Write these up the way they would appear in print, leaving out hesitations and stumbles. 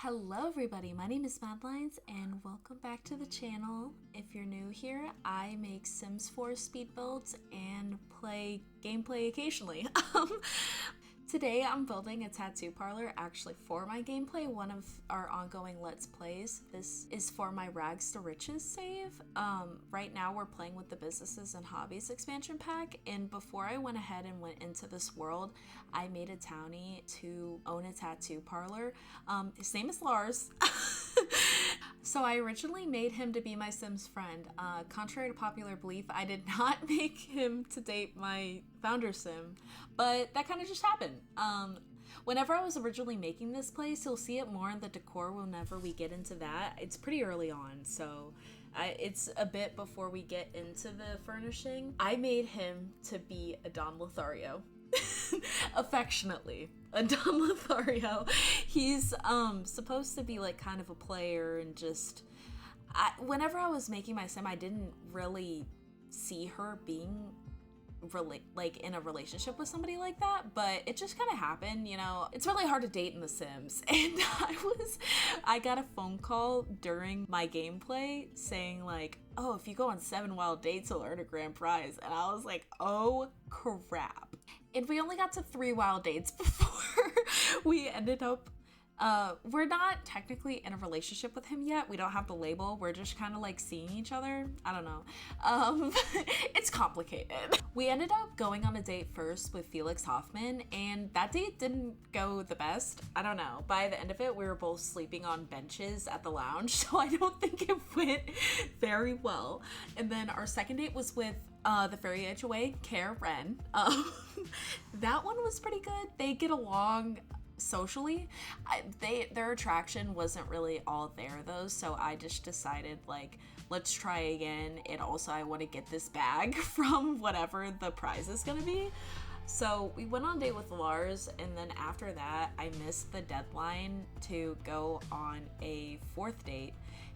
Hello everybody, my name is Madleines and welcome back to the channel. If you're new here, I make Sims 4 speed builds and play gameplay occasionally. Today I'm building a tattoo parlor actually for my gameplay, one of our ongoing Let's Plays. This is for my Rags to Riches save. Right now we're playing with the Businesses and Hobbies expansion pack, and before I went ahead and went into this world, I made a townie to own a tattoo parlor. His name is Lars. So I originally made him to be my Sims friend. Contrary to popular belief, I did not make him to date my founder Sim, but that kind of just happened. Whenever I was originally making this place, you'll see it more in the decor whenever we get into that. It's pretty early on, so it's a bit before we get into the furnishing. I made him to be a Don Lothario. Affectionately, a Don Lothario. He's supposed to be like kind of a player, and just whenever I was making my sim, I didn't really see her being like in a relationship with somebody like that, but it just kind of happened, you know. It's really hard to date in The Sims, and I got a phone call during my gameplay saying like, oh, if you go on 7 wild dates, you'll earn a grand prize. And I was like, oh crap. And we only got to 3 wild dates before we ended up we're not technically in a relationship with him yet. We don't have the label. We're just kind of like seeing each other. I don't know. It's complicated. We ended up going on a date first with Felix Hoffman, and that date didn't go the best. I don't know. By the end of it, we were both sleeping on benches at the lounge, so I don't think it went very well. And then our second date was with the Fairy HOA, Karen. That one was pretty good. They get along socially. Their attraction wasn't really all there though, so I just decided like, let's try again, and also I want to get this bag from whatever the prize is gonna be. So we went on a date with Lars, and then after that I missed the deadline to go on a 4th date.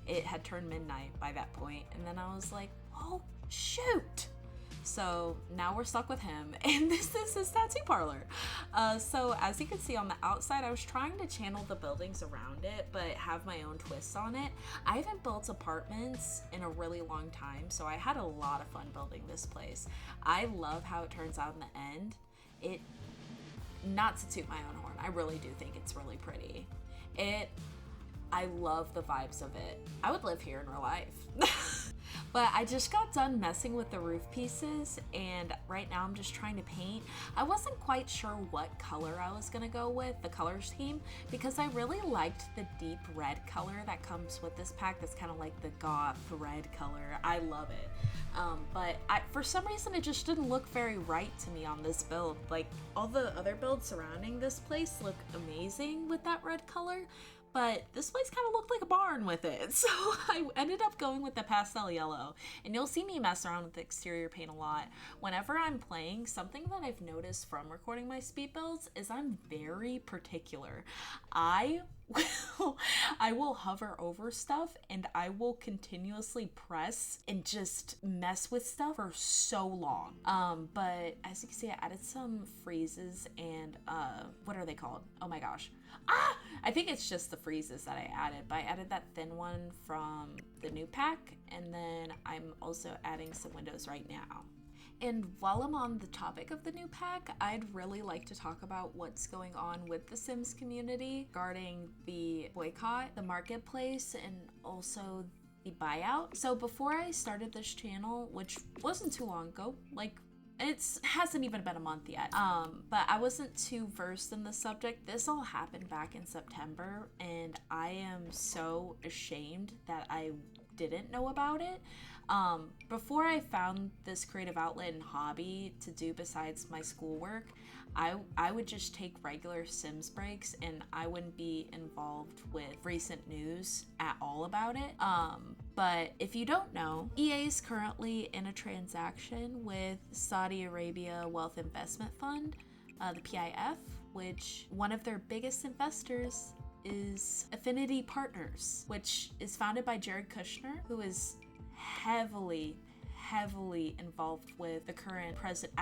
It had turned midnight by that point, and then I was like, oh shoot. So now we're stuck with him, and this is his tattoo parlor. So as you can see on the outside, I was trying to channel the buildings around it, but have my own twists on it. I haven't built apartments in a really long time, so I had a lot of fun building this place. I love how it turns out in the end. Not to toot my own horn, I really do think it's really pretty. I love the vibes of it. I would live here in real life. But I just got done messing with the roof pieces, and right now I'm just trying to paint. I wasn't quite sure what color I was gonna go with, the color scheme, because I really liked the deep red color that comes with this pack. That's kind of like the goth red color. I love it. But for some reason it just didn't look very right to me on this build. Like, all the other builds surrounding this place look amazing with that red color, but this place kind of looked like a barn with it. So I ended up going with the pastel yellow, and you'll see me mess around with the exterior paint a lot. Whenever I'm playing, something that I've noticed from recording my speed builds is I'm very particular. I will hover over stuff, and I will continuously press and just mess with stuff for so long. But as you can see, I added some freezes and what are they called? Oh my gosh. I think it's just the freezes that I added, but I added that thin one from the new pack, and then I'm also adding some windows right now. And while I'm on the topic of the new pack, I'd really like to talk about what's going on with the Sims community regarding the boycott, the marketplace, and also the buyout. So before I started this channel, which wasn't too long ago, like it hasn't even been a month yet, but I wasn't too versed in the subject. This all happened back in September, and I am so ashamed that I didn't know about it. Before I found this creative outlet and hobby to do besides my schoolwork, I would just take regular Sims breaks, and I wouldn't be involved with recent news at all about it. But if you don't know, EA is currently in a transaction with Saudi Arabia Wealth Investment Fund, the PIF, which one of their biggest investors is Affinity Partners, which is founded by Jared Kushner, who is heavily heavily involved with the current president.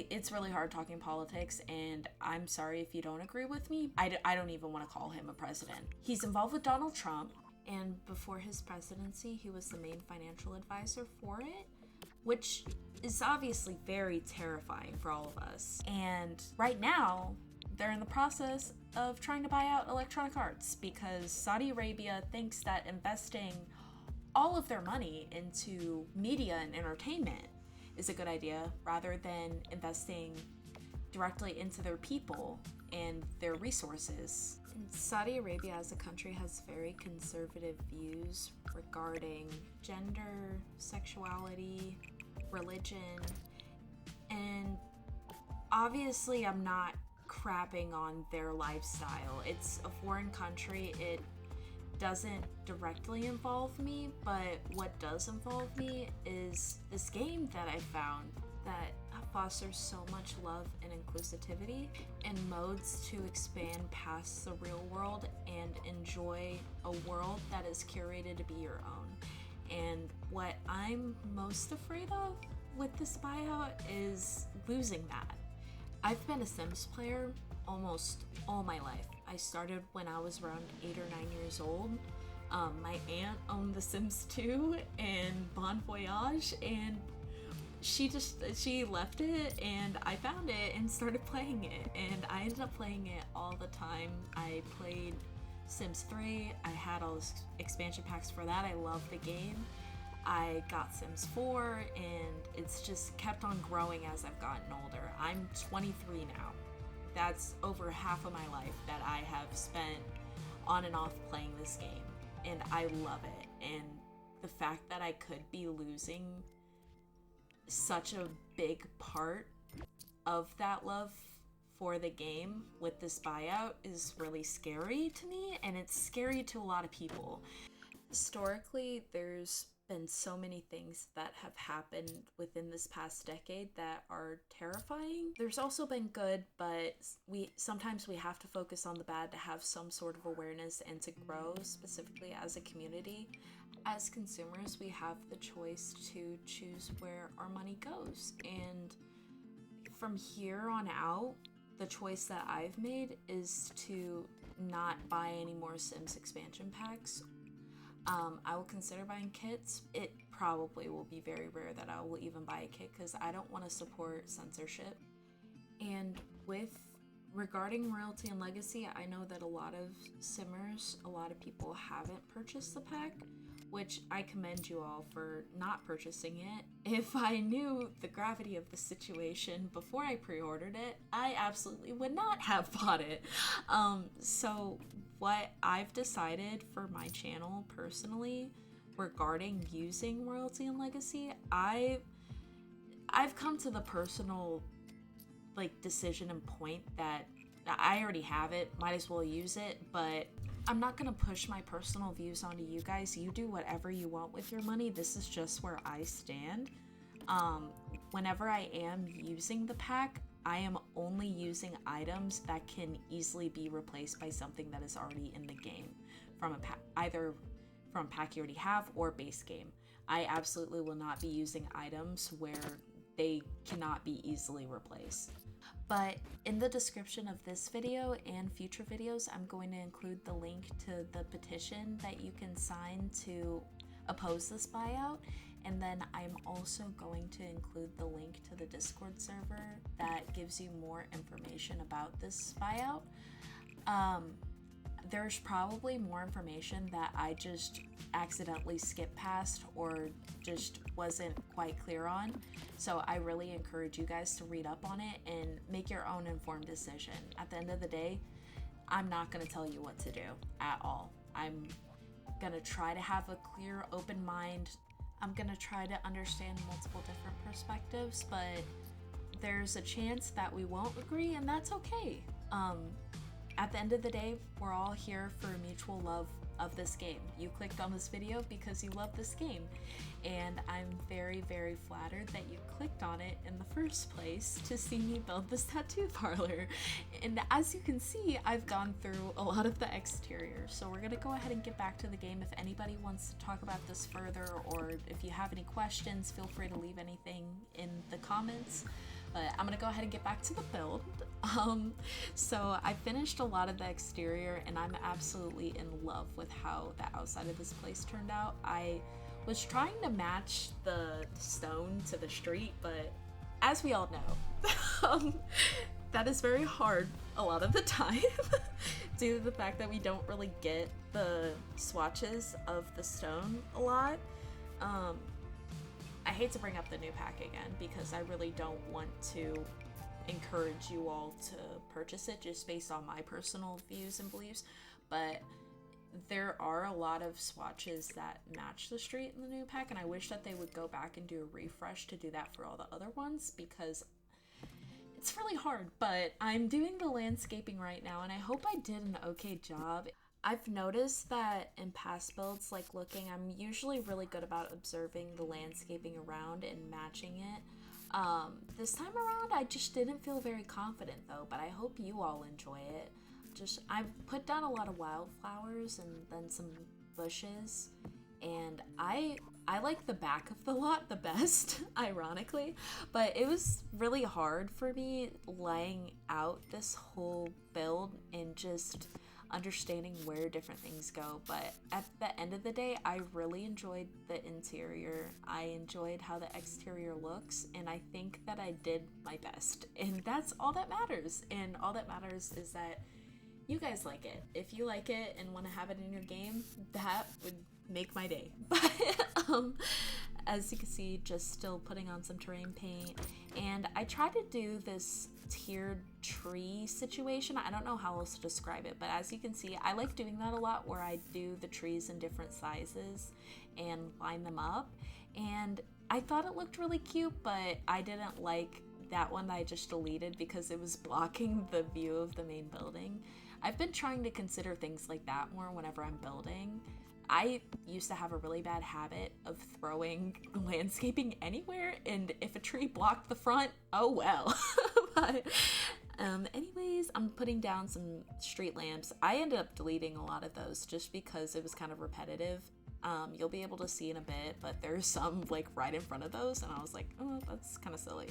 It's really hard talking politics, and I'm sorry if you don't agree with me. I don't even want to call him a president. He's involved with Donald Trump, and before his presidency, he was the main financial advisor for it, which is obviously very terrifying for all of us. And right now, they're in the process of trying to buy out Electronic Arts because Saudi Arabia thinks that investing all of their money into media and entertainment is a good idea rather than investing directly into their people and their resources. And Saudi Arabia as a country has very conservative views regarding gender, sexuality, religion, and obviously I'm not crapping on their lifestyle. It's a foreign country. It doesn't directly involve me, but what does involve me is this game that I found that fosters so much love and inclusivity and modes to expand past the real world and enjoy a world that is curated to be your own. And what I'm most afraid of with this buyout is losing that. I've been a Sims player almost all my life. I started when I was around 8 or 9 years old. My aunt owned The Sims 2 and Bon Voyage, and she left it and I found it and started playing it, and I ended up playing it all the time. I played Sims 3, I had all those expansion packs for that. I love the game. I got Sims 4, and it's just kept on growing as I've gotten older. I'm 23 now. That's over half of my life that I have spent on and off playing this game, and I love it. And the fact that I could be losing such a big part of that love for the game with this buyout is really scary to me, and it's scary to a lot of people. Historically, there's been so many things that have happened within this past decade that are terrifying. There's also been good, but sometimes we have to focus on the bad to have some sort of awareness and to grow, specifically as a community. As consumers, we have the choice to choose where our money goes, and from here on out, the choice that I've made is to not buy any more Sims expansion packs. I will consider buying kits. It probably will be very rare that I will even buy a kit because I don't want to support censorship. And regarding royalty and legacy, I know that a lot of simmers, a lot of people haven't purchased the pack, which I commend you all for not purchasing it. If I knew the gravity of the situation before I pre-ordered it, I absolutely would not have bought it. So what I've decided for my channel personally regarding using royalty and legacy, I've come to the personal decision and point that I already have it, might as well use it, but I'm not gonna push my personal views onto you guys. You do whatever you want with your money. This is just where I stand. Whenever I am using the pack, I am only using items that can easily be replaced by something that is already in the game from a pack, either from a pack you already have or base game. I absolutely will not be using items where they cannot be easily replaced. But in the description of this video and future videos, I'm going to include the link to the petition that you can sign to oppose this buyout. And then I'm also going to include the link to the Discord server that gives you more information about this buyout. There's probably more information that I just accidentally skipped past or just wasn't quite clear on. So I really encourage you guys to read up on it and make your own informed decision. At the end of the day, I'm not going to tell you what to do at all. I'm going to try to have a clear, open mind. I'm going to try to understand multiple different perspectives, but there's a chance that we won't agree, and that's okay. at the end of the day, we're all here for mutual love of this game. You clicked on this video because you love this game, and I'm very, very flattered that you clicked on it in the first place to see me build this tattoo parlor. And as you can see, I've gone through a lot of the exterior, so we're gonna go ahead and get back to the game. If anybody wants to talk about this further, or if you have any questions, feel free to leave anything in the comments. But I'm gonna go ahead and get back to the build. So I finished a lot of the exterior, and I'm absolutely in love with how the outside of this place turned out. I was trying to match the stone to the street, but as we all know, that is very hard a lot of the time due to the fact that we don't really get the swatches of the stone a lot. I hate to bring up the new pack again because I really don't want to encourage you all to purchase it just based on my personal views and beliefs, but there are a lot of swatches that match the street in the new pack, and I wish that they would go back and do a refresh to do that for all the other ones because it's really hard. But I'm doing the landscaping right now, and I hope I did an okay job. I've noticed that in past builds, like looking, I'm usually really good about observing the landscaping around and matching it. This time around, I just didn't feel very confident though, but I hope you all enjoy it. I've put down a lot of wildflowers and then some bushes, and I like the back of the lot the best, ironically, but it was really hard for me laying out this whole build and just understanding where different things go. But at the end of the day, I really enjoyed the interior. I enjoyed how the exterior looks, and I think that I did my best, and that's all that matters. And all that matters is that you guys like it. If you like it and want to have it in your game, that would make my day. But as you can see, just still putting on some terrain paint, and I tried to do this tiered tree situation. I don't know how else to describe it, but as you can see, I like doing that a lot, where I do the trees in different sizes and line them up, and I thought it looked really cute, but I didn't like that one that I just deleted because it was blocking the view of the main building. I've been trying to consider things like that more whenever I'm building. I used to have a really bad habit of throwing landscaping anywhere, and if a tree blocked the front, oh well. But anyways, I'm putting down some street lamps. I ended up deleting a lot of those just because it was kind of repetitive. You'll be able to see in a bit, but there's some like right in front of those, and I was like, oh, that's kind of silly.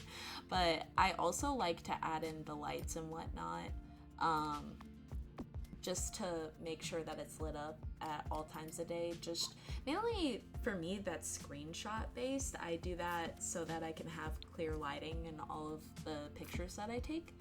But I also like to add in the lights and whatnot, just to make sure that it's lit up at all times a day. Just mainly for me, that's screenshot based. I do that so that I can have clear lighting in all of the pictures that I take.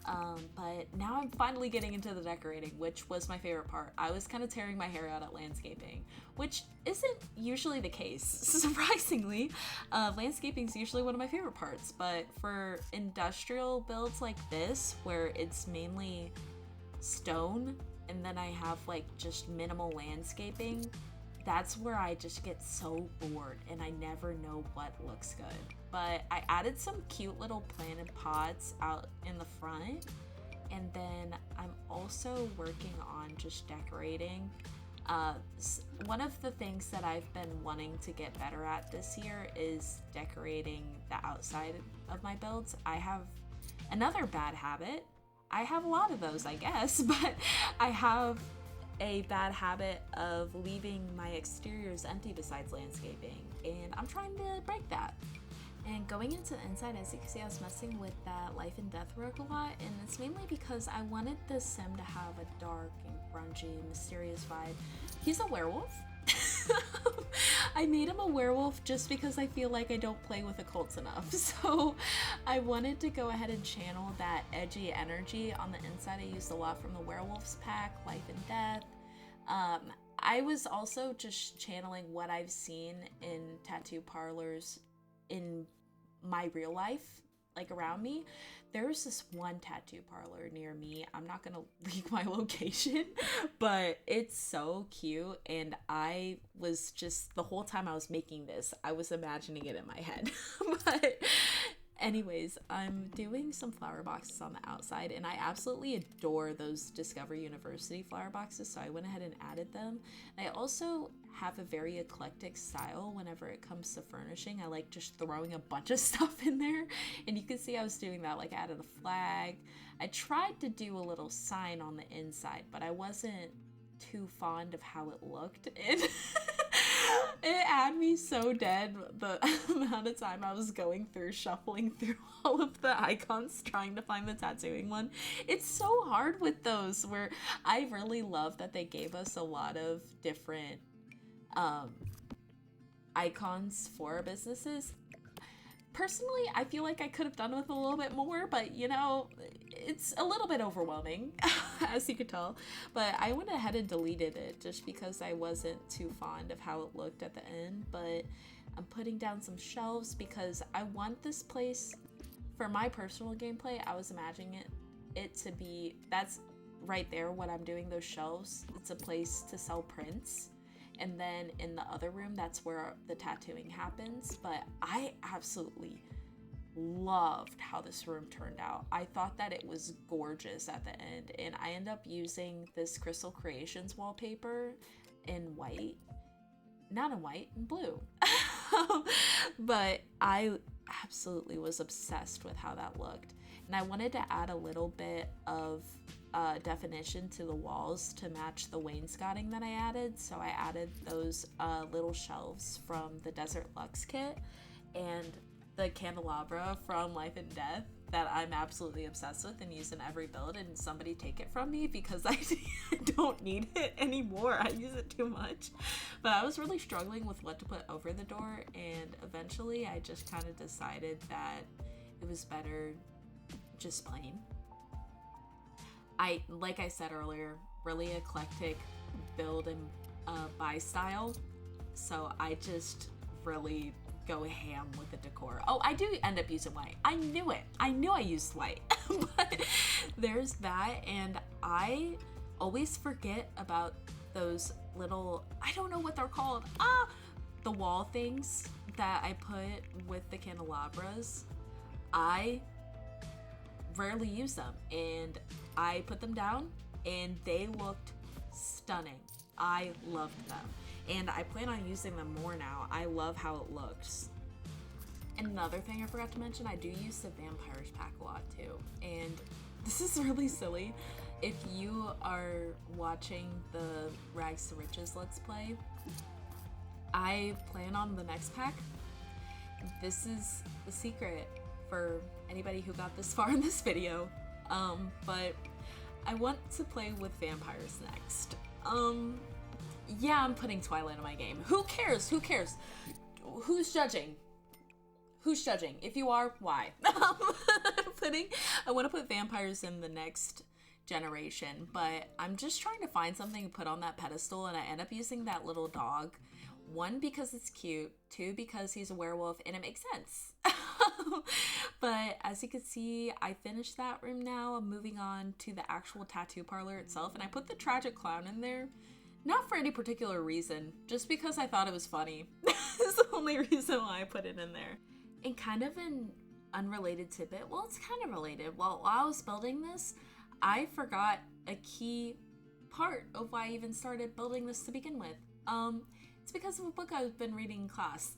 But now I'm finally getting into the decorating, which was my favorite part. I was kind of tearing my hair out at landscaping, which isn't usually the case, surprisingly. Landscaping is usually one of my favorite parts, but for industrial builds like this, where it's mainly stone and then I have like just minimal landscaping, that's where I just get so bored and I never know what looks good. But I added some cute little planted pots out in the front, and then I'm also working on just decorating. One of the things that I've been wanting to get better at this year is decorating the outside of my builds. I have another bad habit. I have a lot of those, I guess, but I have a bad habit of leaving my exteriors empty besides landscaping, and I'm trying to break that. And going into the inside, as you can see, I was messing with that life and death rug a lot, and it's mainly because I wanted the sim to have a dark and grungy, mysterious vibe. He's a werewolf. I made him a werewolf just because I feel like I don't play with occults enough, so I wanted to go ahead and channel that edgy energy. On the inside, I used a lot from the werewolves pack, life and death. I was also just channeling what I've seen in tattoo parlors in my real life, like around me. There's this one tattoo parlor near me. I'm not gonna leak my location, but it's so cute, and I was just, the whole time I was making this, I was imagining it in my head. But Anyways, I'm doing some flower boxes on the outside, and I absolutely adore those Discovery University flower boxes, so I went ahead and added them. I also have a very eclectic style whenever it comes to furnishing. I like just throwing a bunch of stuff in there, and you can see I was doing that. Like, I added a flag. I tried to do a little sign on the inside, but I wasn't too fond of how it looked. It had me so dead the amount of time I was going through shuffling through all of the icons trying to find the tattooing one. It's so hard with those, where I really love that they gave us a lot of different icons for our businesses. Personally, I feel like I could have done with a little bit more, but you know, it's a little bit overwhelming, as you could tell. But I went ahead and deleted it just because I wasn't too fond of how it looked at the end. But I'm putting down some shelves because I want this place, for my personal gameplay, I was imagining it to be, that's right there what I'm doing, those shelves. It's a place to sell prints. And then in the other room, that's where the tattooing happens. But I absolutely loved how this room turned out. I thought that it was gorgeous at the end. And I ended up using this Crystal Creations wallpaper in white. Not in white, in blue. But I absolutely was obsessed with how that looked. And I wanted to add a little bit of definition to the walls to match the wainscoting that I added. So I added those little shelves from the Desert Luxe kit and the candelabra from Life and Death that I'm absolutely obsessed with and use in every build, and somebody take it from me because I don't need it anymore. I use it too much. But I was really struggling with what to put over the door, and eventually I just kind of decided that it was better just plain. Like I said earlier, really eclectic build and buy style. So I just really go ham with the decor. Oh, I do end up using white. I knew it. I knew I used white. But there's that, and I always forget about those little, I don't know what they're called. The wall things that I put with the candelabras. I rarely use them, and I put them down and they looked stunning. I loved them, and I plan on using them more now. I love how it looks. Another thing I forgot to mention, I do use the Vampires pack a lot too, and this is really silly. If you are watching the Rags to Riches Let's Play, I plan on the next pack. This is the secret for anybody who got this far in this video, but I want to play with vampires next. Yeah, I'm putting Twilight in my game. Who cares? Who cares? Who's judging? Who's judging? If you are, why? I want to put vampires in the next generation, but I'm just trying to find something to put on that pedestal, and I end up using that little dog. One, because it's cute. Two, because he's a werewolf and it makes sense. But as you can see, I finished that room now. I'm moving on to the actual tattoo parlor itself, and I put the tragic clown in there. Not for any particular reason, just because I thought it was funny. It's the only reason why I put it in there. And kind of an unrelated tidbit, well, it's kind of related. Well, while I was building this, I forgot a key part of why I even started building this to begin with. It's because of a book I've been reading in class.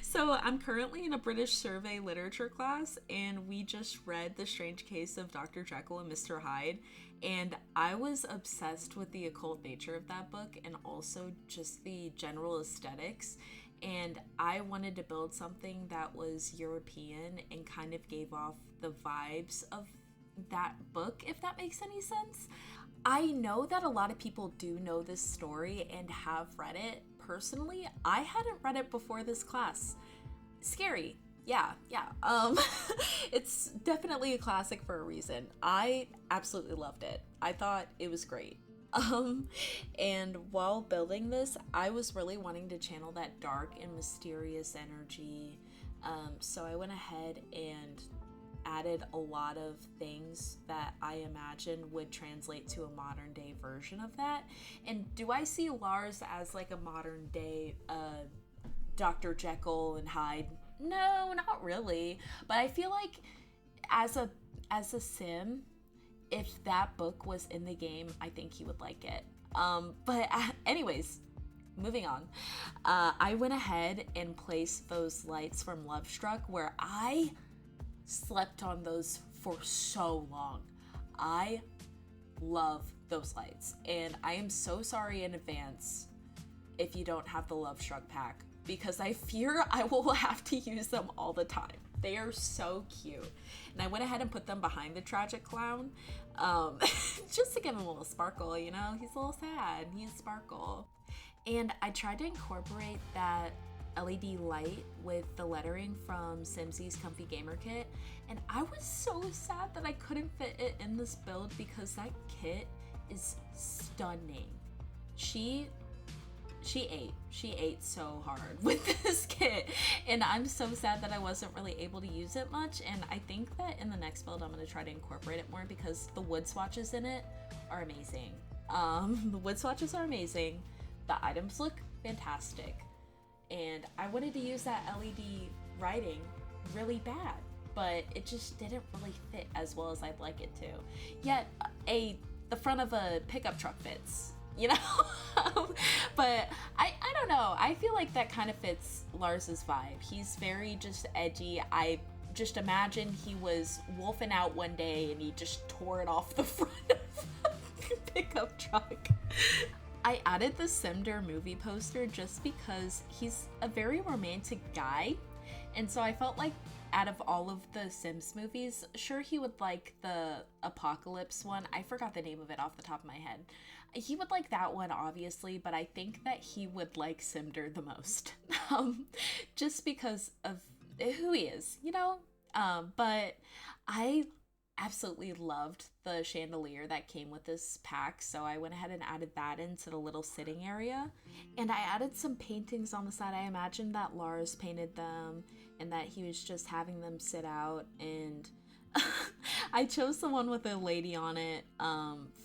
So I'm currently in a British Survey literature class, and we just read The Strange Case of Dr. Jekyll and Mr. Hyde, and I was obsessed with the occult nature of that book and also just the general aesthetics, and I wanted to build something that was European and kind of gave off the vibes of that book, if that makes any sense. I know that a lot of people do know this story and have read it. Personally, I hadn't read it before this class. Scary. Yeah. It's definitely a classic for a reason. I absolutely loved it. I thought it was great. And while building this, I was really wanting to channel that dark and mysterious energy. So I went ahead and added a lot of things that I imagined would translate to a modern day version of that. And do I see Lars as like a modern day Dr. Jekyll and Hyde? No, not really. But I feel like as a sim, if that book was in the game, I think he would like it. Anyways, moving on. I went ahead and placed those lights from Love Struck where I slept on those for so long. I love those lights, and I am so sorry in advance if you don't have the Love Struck pack, because I fear I will have to use them all the time. They are so cute. And I went ahead and put them behind the tragic clown, just to give him a little sparkle, you know? He's a little sad. He's sparkle. And I tried to incorporate that LED light with the lettering from Simsy's Comfy Gamer Kit, and I was so sad that I couldn't fit it in this build because that kit is stunning. She ate so hard with this kit, and I'm so sad that I wasn't really able to use it much. And I think that in the next build I'm going to try to incorporate it more because the wood swatches in it are amazing. The wood swatches are amazing. The items look fantastic, and I wanted to use that LED writing really bad, but it just didn't really fit as well as I'd like it to. Yet the front of a pickup truck fits, you know? But I don't know. I feel like that kind of fits Lars's vibe. He's very just edgy. I just imagine he was wolfing out one day and he just tore it off the front of the pickup truck. I added the Simder movie poster just because he's a very romantic guy, and so I felt like out of all of the Sims movies, sure, he would like the Apocalypse one. I forgot the name of it off the top of my head. He would like that one, obviously, but I think that he would like Simder the most, just because of who he is, you know? But I absolutely loved the chandelier that came with this pack, so I went ahead and added that into the little sitting area, and I added some paintings on the side. I imagined that Lars painted them and that he was just having them sit out, and I chose the one with a lady on it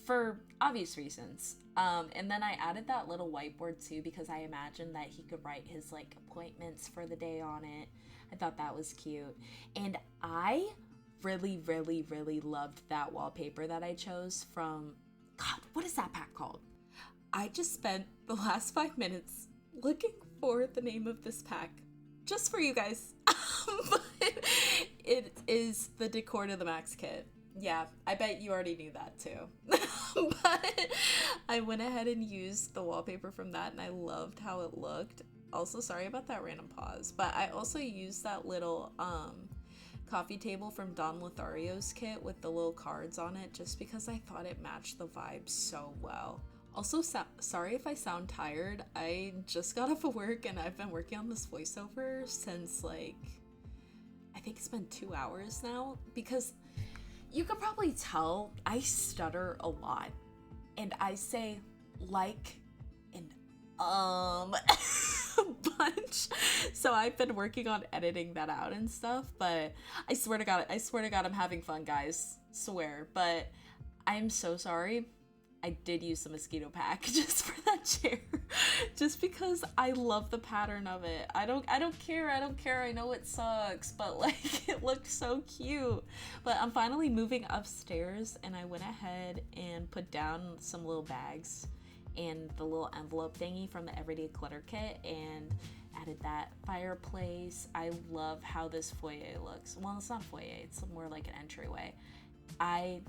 for obvious reasons, and then I added that little whiteboard too because I imagined that he could write his like appointments for the day on it. I thought that was cute, and I really loved that wallpaper that I chose from, God, what is that pack called? I just spent the last 5 minutes looking for the name of this pack just for you guys. But it is the Decor to the Max kit. Yeah, I bet you already knew that too. But I went ahead and used the wallpaper from that, and I loved how it looked. Also, sorry about that random pause, but I also used that little coffee table from Don Lothario's kit with the little cards on it just because I thought it matched the vibe so well. Also, sorry if I sound tired. I just got off of work and I've been working on this voiceover since like, I think it's been 2 hours now, because you could probably tell I stutter a lot and I say like and bunch, so I've been working on editing that out and stuff, but I swear to God I'm having fun, guys, swear. But I'm so sorry. I did use the mosquito pack just for that chair, just because I love the pattern of it. I don't care. I know it sucks, but like it looked so cute. But I'm finally moving upstairs, and I went ahead and put down some little bags and the little envelope thingy from the Everyday Clutter kit, and added that fireplace. I love how this foyer looks. Well, it's not a foyer, it's more like an entryway. I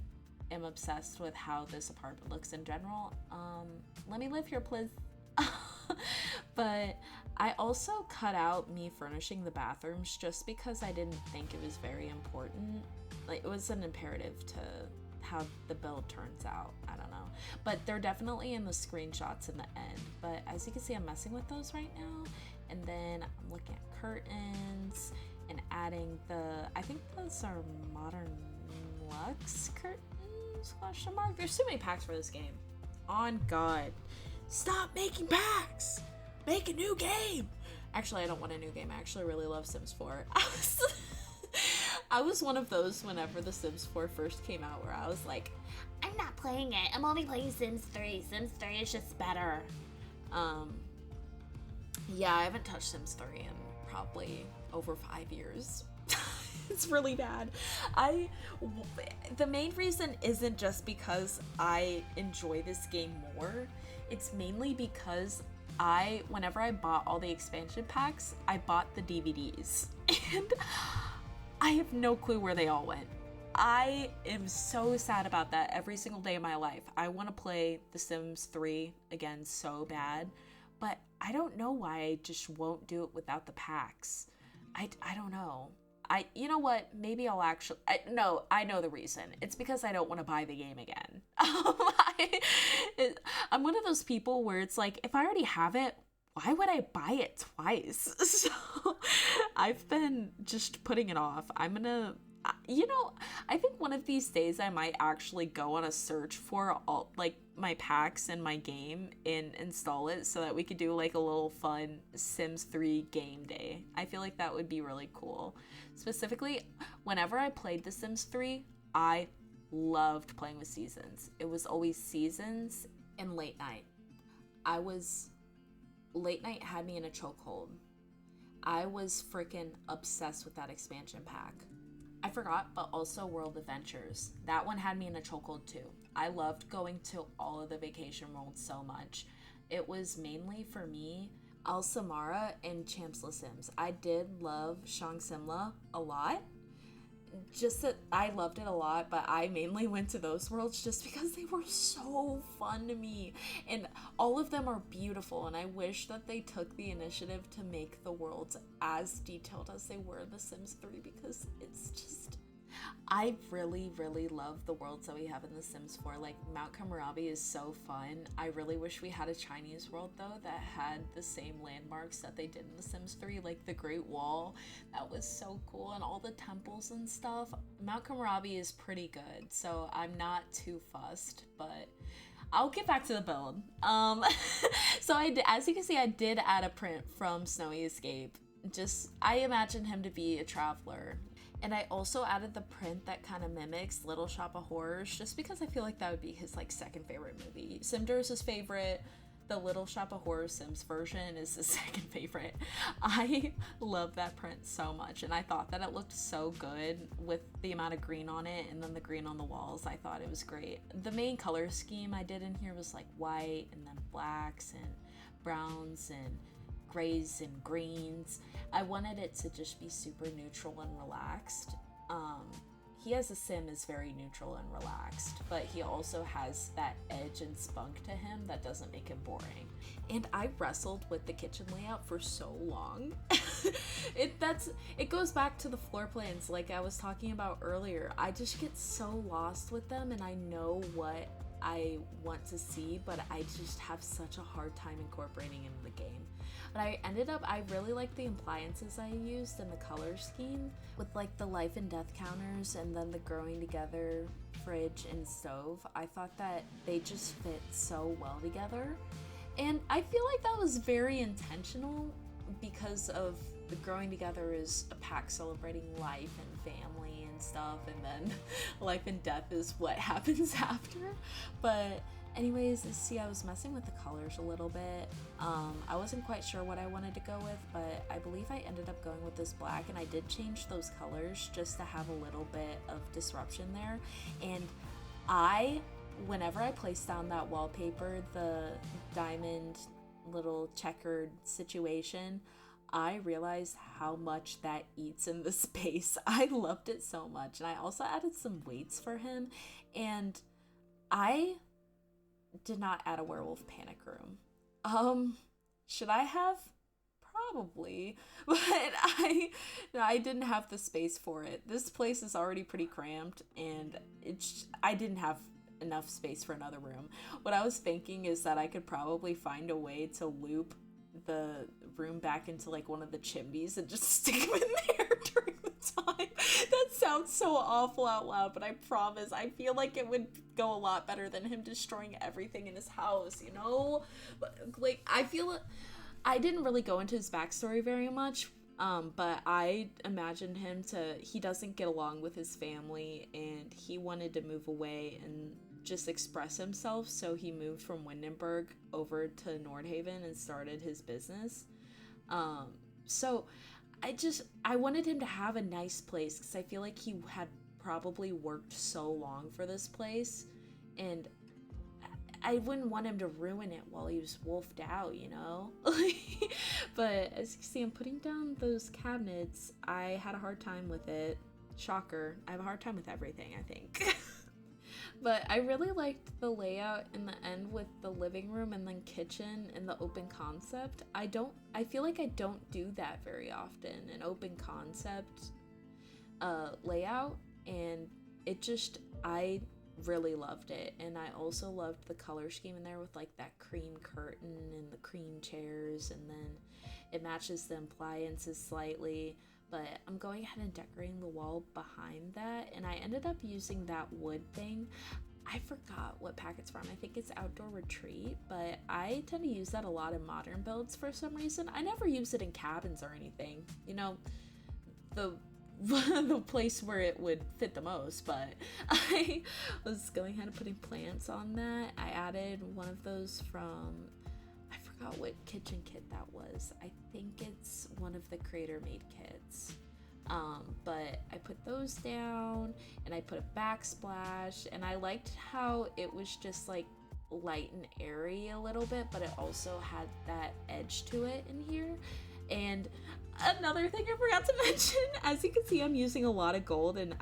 am obsessed with how this apartment looks in general. Let me live here, please. But I also cut out me furnishing the bathrooms just because I didn't think it was very important. Like, it was an imperative to how the build turns out. I don't know, but they're definitely in the screenshots in the end. But as you can see, I'm messing with those right now, and then I'm looking at curtains and adding I think those are Modern Luxe curtains, question mark. There's so many packs for this game. On God, stop making packs, make a new game. Actually, I don't want a new game. I actually really love Sims 4. I was one of those whenever The Sims 4 first came out where I was like, I'm not playing it. I'm only playing Sims 3. Sims 3 is just better. Yeah, I haven't touched Sims 3 in probably over 5 years. It's really bad. The main reason isn't just because I enjoy this game more. It's mainly because whenever I bought all the expansion packs, I bought the DVDs. And I have no clue where they all went. I am so sad about that every single day of my life. I want to play The Sims 3 again so bad, but I don't know why I just won't do it without the packs. I don't know. You know what? Maybe I'll actually. No, I know the reason. It's because I don't want to buy the game again. I'm one of those people where it's like, if I already have it, why would I buy it twice? So I've been just putting it off. I'm gonna. I think one of these days I might actually go on a search for all like my packs in my game and install it so that we could do like a little fun Sims 3 game day. I feel like that would be really cool. Specifically, whenever I played The Sims 3, I loved playing with seasons. It was always seasons and late night. Late night had me in a chokehold. I was freaking obsessed with that expansion pack. I forgot, but also World Adventures. That one had me in a chokehold too. I loved going to all of the vacation worlds so much. It was mainly for me, Al Samara and Champs Le Sims. I did love Shang Simla a lot. Just that I loved it a lot, but I mainly went to those worlds just because they were so fun to me. And all of them are beautiful, and I wish that they took the initiative to make the worlds as detailed as they were in The Sims 3, because it's just... I really, really love the worlds that we have in The Sims 4. Like, Mount Komorebi is so fun. I really wish we had a Chinese world, though, that had the same landmarks that they did in The Sims 3, like the Great Wall. That was so cool, and all the temples and stuff. Mount Komorebi is pretty good, so I'm not too fussed, but I'll get back to the build. So as you can see, I did add a print from Snowy Escape. I imagine him to be a traveler. And I also added the print that kind of mimics Little Shop of Horrors, just because I feel like that would be his like second favorite movie. Cinder is his favorite. The Little Shop of Horrors Sims version is his second favorite. I love that print so much, and I thought that it looked so good with the amount of green on it and then the green on the walls. I thought it was great. The main color scheme I did in here was like white and then blacks and browns and grays and greens. I wanted it to just be super neutral and relaxed. He as a sim is very neutral and relaxed, but he also has that edge and spunk to him that doesn't make him boring. And I wrestled with the kitchen layout for so long. It goes back to the floor plans like I was talking about earlier. I just get so lost with them, and I know what I want to see, but I just have such a hard time incorporating into the game. But I really like the appliances I used and the color scheme with like the life and death counters and then the growing together fridge and stove. I thought that they just fit so well together. And I feel like that was very intentional because of the growing together is a pack celebrating life and family and stuff, and then life and death is what happens after. But anyways, see, I was messing with the colors a little bit. I wasn't quite sure what I wanted to go with, but I believe I ended up going with this black, and I did change those colors just to have a little bit of disruption there. And whenever I placed down that wallpaper, the diamond little checkered situation, I realized how much that eats in the space. I loved it so much. And I also added some weights for him, and I did not add a werewolf panic room. Should I have? Probably, but I didn't have the space for it. This place is already pretty cramped, and I didn't have enough space for another room. What I was thinking is that I could probably find a way to loop the room back into like one of the chimneys and just stick him in there during the time. That sounds so awful out loud, but I promise I feel like it would go a lot better than him destroying everything in his house, you know? Like, I feel I didn't really go into his backstory very much, but I imagined he doesn't get along with his family, and he wanted to move away and just express himself, so he moved from Windenburg over to Nordhaven and started his business. So I wanted him to have a nice place because I feel like he had probably worked so long for this place, and I wouldn't want him to ruin it while he was wolfed out, you know? But as you can see, I'm putting down those cabinets. I had a hard time with it. Shocker. I have a hard time with everything, I think. But I really liked the layout in the end with the living room and then kitchen and the open concept. I feel like I don't do that very often, an open concept layout, and I really loved it. And I also loved the color scheme in there with like that cream curtain and the cream chairs, and then it matches the appliances slightly. But I'm going ahead and decorating the wall behind that, and I ended up using that wood thing. I forgot what pack it's from. I think it's Outdoor Retreat, but I tend to use that a lot in modern builds for some reason. I never use it in cabins or anything, you know, the the place where it would fit the most. But I was going ahead and putting plants on that. I added one of those from, I forgot what kitchen kit that was. I think it's one of the Creator Made kits. But I put those down, and I put a backsplash, and I liked how it was just like light and airy a little bit, but it also had that edge to it in here. And another thing I forgot to mention, as you can see, I'm using a lot of gold, and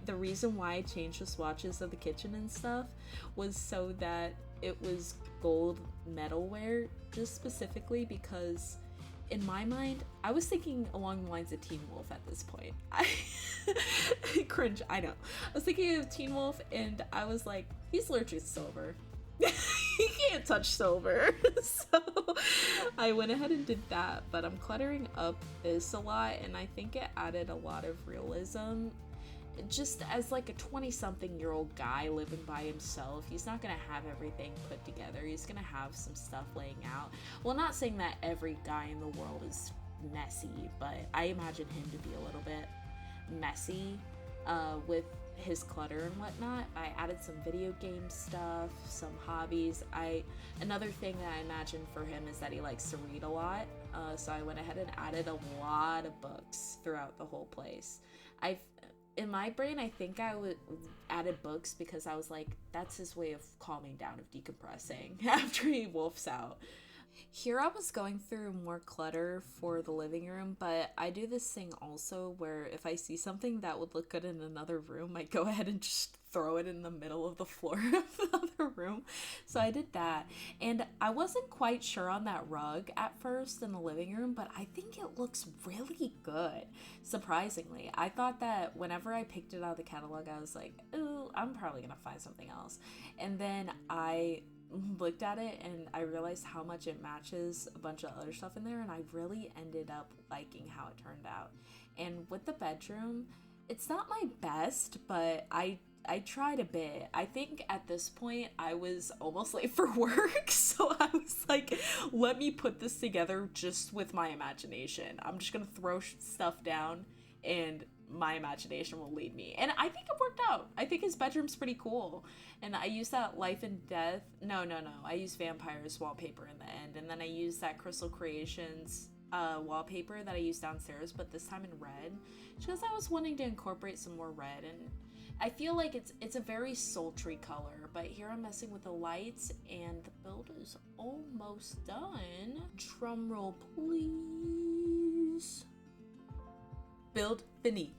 the reason why I changed the swatches of the kitchen and stuff was so that it was gold metalware, just specifically because in my mind, I was thinking along the lines of Teen Wolf at this point. I cringe, I know. I was thinking of Teen Wolf, and I was like, he's allergic to silver. He can't touch silver. So I went ahead and did that, but I'm cluttering up this a lot, and I think it added a lot of realism. Just as like a 20-something-year-old guy living by himself, he's not gonna have everything put together. He's gonna have some stuff laying out. Well, not saying that every guy in the world is messy, but I imagine him to be a little bit messy with his clutter and whatnot. I added some video game stuff, some hobbies. Another thing that I imagine for him is that he likes to read a lot, so I went ahead and added a lot of books throughout the whole place. In my brain, I think I added books because I was like, that's his way of calming down, of decompressing after he wolfs out. Here I was going through more clutter for the living room, but I do this thing also where if I see something that would look good in another room, I go ahead and just throw it in the middle of the floor of the other room. So I did that, and I wasn't quite sure on that rug at first in the living room, but I think it looks really good, surprisingly. I thought that whenever I picked it out of the catalog, I was like, ooh, I'm probably gonna find something else. And then I looked at it and I realized how much it matches a bunch of other stuff in there, and I really ended up liking how it turned out. And with the bedroom, it's not my best, but I tried a bit. I think at this point I was almost late for work, so I was like, let me put this together just with my imagination. I'm just gonna throw stuff down and my imagination will lead me. And I think it worked out. I think his bedroom's pretty cool. And I used that Life and Death. No. I used Vampires wallpaper in the end. And then I used that Crystal Creations wallpaper that I used downstairs, but this time in red, because I was wanting to incorporate some more red. And I feel like it's a very sultry color, but here I'm messing with the lights, and the build is almost done. Drum roll, please. Build fini.